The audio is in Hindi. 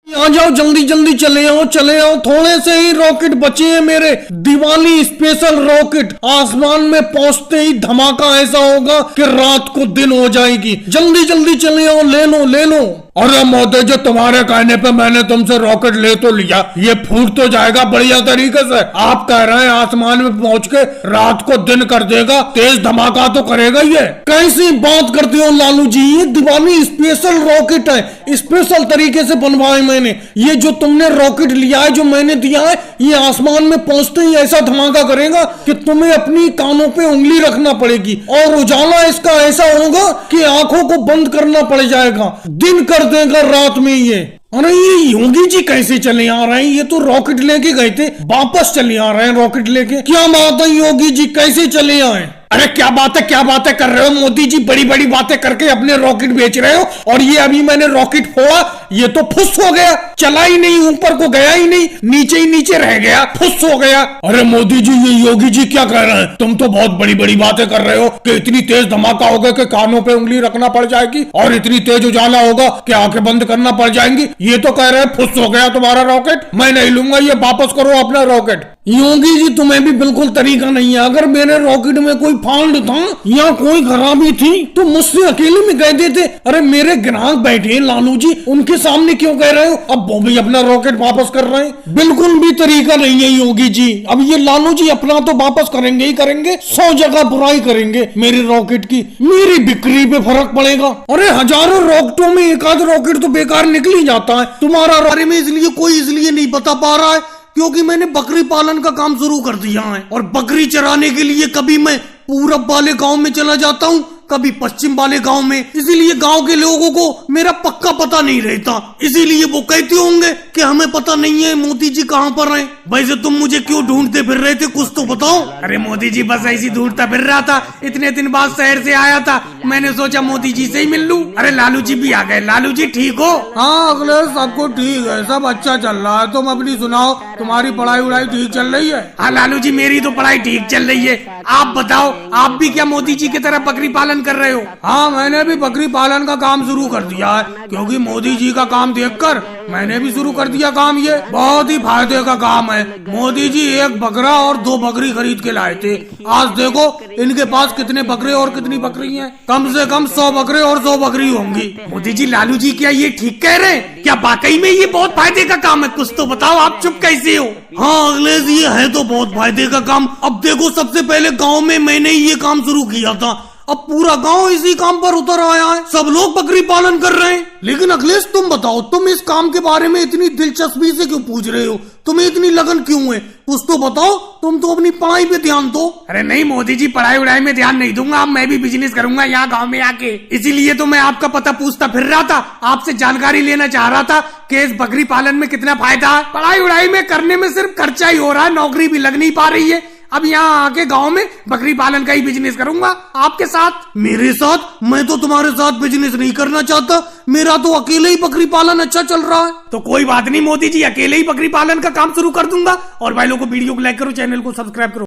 आ जाओ, जल्दी जल्दी चले आओ, थोड़े से ही रॉकेट बचे हैं मेरे। Diwali special rocket. आसमान में पहुंचते ही धमाका ऐसा होगा कि रात को दिन हो जाएगी। जल्दी जल्दी चले आओ, ले लो। अरे मोदी जी, तुम्हारे कहने पे मैंने तुमसे रॉकेट ले तो लिया, ये फूट तो जाएगा बढ़िया तरीके से। आप कह रहे हैं आसमान में पहुंच के रात को दिन कर देगा, तेज धमाका तो करेगा ये। कैसी बात करते हो लालू जी, ये दिवाली स्पेशल रॉकेट है, स्पेशल तरीके से बनवाए मैंने। ये जो तुमने रॉकेट लिया है, जो मैंने दिया है, ये आसमान में पहुंचते ही ऐसा धमाका करेगा कि तुम्हें अपनी कानों पे उंगली रखना पड़ेगी और उजाला इसका ऐसा होगा कि आंखों को बंद करना पड़ जाएगा, दिन कर देगा रात में ये। अरे ये योगी जी कैसे चले आ रहे हैं? ये तो रॉकेट लेके गए थे, वापस चले आ रहे हैं रॉकेट लेके। क्या बात है योगी जी, कैसे चले आए? अरे क्या बातें कर रहे हो मोदी जी, बड़ी बड़ी बातें करके अपने रॉकेट बेच रहे हो। और ये अभी मैंने रॉकेट फोड़ा, ये तो फुस हो गया, चला ही नहीं, ऊपर को गया ही नहीं, नीचे ही नीचे रह गया, फुस हो गया। अरे मोदी जी, ये योगी जी क्या कह रहे हैं? तुम तो बहुत बड़ी बड़ी बातें कर रहे हो कि इतनी तेज धमाका होगा कि कानों पे उंगली रखना पड़ जाएगी और इतनी तेज उजाला होगा कि आंखें बंद करना पड़ जाएंगी। ये तो कह रहे हैं फुस हो गया तुम्हारा रॉकेट, मैं नहीं लूंगा, ये वापस करो अपना रॉकेट। योगी जी, तुम्हें भी बिल्कुल तरीका नहीं है। अगर मेरे रॉकेट में कोई फॉल्ट था या कोई खराबी थी तो मुझसे अकेले में कह देते। अरे मेरे ग्राहक बैठे हैं लालू जी, उनके सामने क्यों कह रहे हो? अब वो भी अपना रॉकेट वापस कर रहे हैं। बिल्कुल भी तरीका नहीं है योगी जी। अब ये लालू जी अपना तो वापस करेंगे ही करेंगे, 100 जगह बुराई करेंगे मेरे रॉकेट की, मेरी बिक्री पे फर्क पड़ेगा। अरे हजारों रॉकेटों में एक आध रॉकेट तो बेकार निकल ही जाता है। तुम्हारा बारे में इसलिए नहीं बता पा रहा है क्योंकि मैंने बकरी पालन का काम शुरू कर दिया है और बकरी चराने के लिए कभी मैं पूरब वाले गांव में चला जाता हूँ, कभी पश्चिम वाले गांव में। इसीलिए गांव के लोगों को मेरा पक्का पता नहीं रहता, इसीलिए वो कहते होंगे कि हमें पता नहीं है मोदी जी कहाँ पर हैं। वैसे तुम मुझे क्यों ढूंढते फिर रहे थे, कुछ तो बताओ। अरे मोदी जी, बस ऐसी ढूंढता फिर रहा था, इतने दिन बाद शहर से आया था, मैंने सोचा मोदी जी से ही मिल लूं। अरे लालू जी भी आ गए। लालू जी ठीक हो? हाँ अखिलेश, सबको ठीक है, सब अच्छा चल रहा है। तुम अपनी सुनाओ, तुम्हारी पढ़ाई वढ़ाई ठीक चल रही है? हाँ लालू जी, मेरी तो पढ़ाई ठीक चल रही है। आप बताओ, आप भी क्या मोदी जी की तरह बकरी पालन कर रहे हो? हाँ, मैंने भी बकरी पालन का काम शुरू कर दिया है क्योंकि मोदी जी का काम देखकर मैंने भी शुरू कर दिया काम। ये बहुत ही फायदे का काम है। मोदी जी 1 बकरा और 2 बकरी खरीद के लाए थे। आज देखो इनके पास कितने बकरे और कितनी बकरी हैं। कम से कम 100 बकरे और 100 बकरी होंगी। मोदी जी, लालू जी क्या ये ठीक कह रहे हैं? क्या वाकई में ये बहुत फायदे का काम है? कुछ तो बताओ, आप चुप कैसे हो? हाँ अखिलेश, ये है तो बहुत फायदे का काम। अब देखो, सबसे पहले गाँव में मैंने ये काम शुरू किया था, अब पूरा गांव इसी काम पर उतर आया है, सब लोग बकरी पालन कर रहे हैं। लेकिन अखिलेश तुम बताओ, तुम इस काम के बारे में इतनी दिलचस्पी से क्यों पूछ रहे हो? तुम्हें इतनी लगन क्यों है? कुछ तो बताओ, तुम तो अपनी पढ़ाई पे ध्यान दो। अरे नहीं मोदी जी, पढ़ाई उड़ाई में ध्यान नहीं दूंगा, अब मैं भी बिजनेस करूंगा यहाँ गाँव में आके। इसीलिए तो मैं आपका पता पूछता फिर रहा था, आपसे जानकारी लेना चाह रहा था कि इस बकरी पालन में कितना फायदा है। पढ़ाई उड़ाई में करने में सिर्फ खर्चा ही हो रहा है, नौकरी भी लग नहीं पा रही है। अब यहाँ आके गांव में बकरी पालन का ही बिजनेस करूंगा आपके साथ। मेरे साथ? मैं तो तुम्हारे साथ बिजनेस नहीं करना चाहता, मेरा तो अकेले ही बकरी पालन अच्छा चल रहा है। तो कोई बात नहीं मोदी जी, अकेले ही बकरी पालन का काम शुरू कर दूंगा। और भाई लोगों को वीडियो को लाइक करो, चैनल को सब्सक्राइब करो।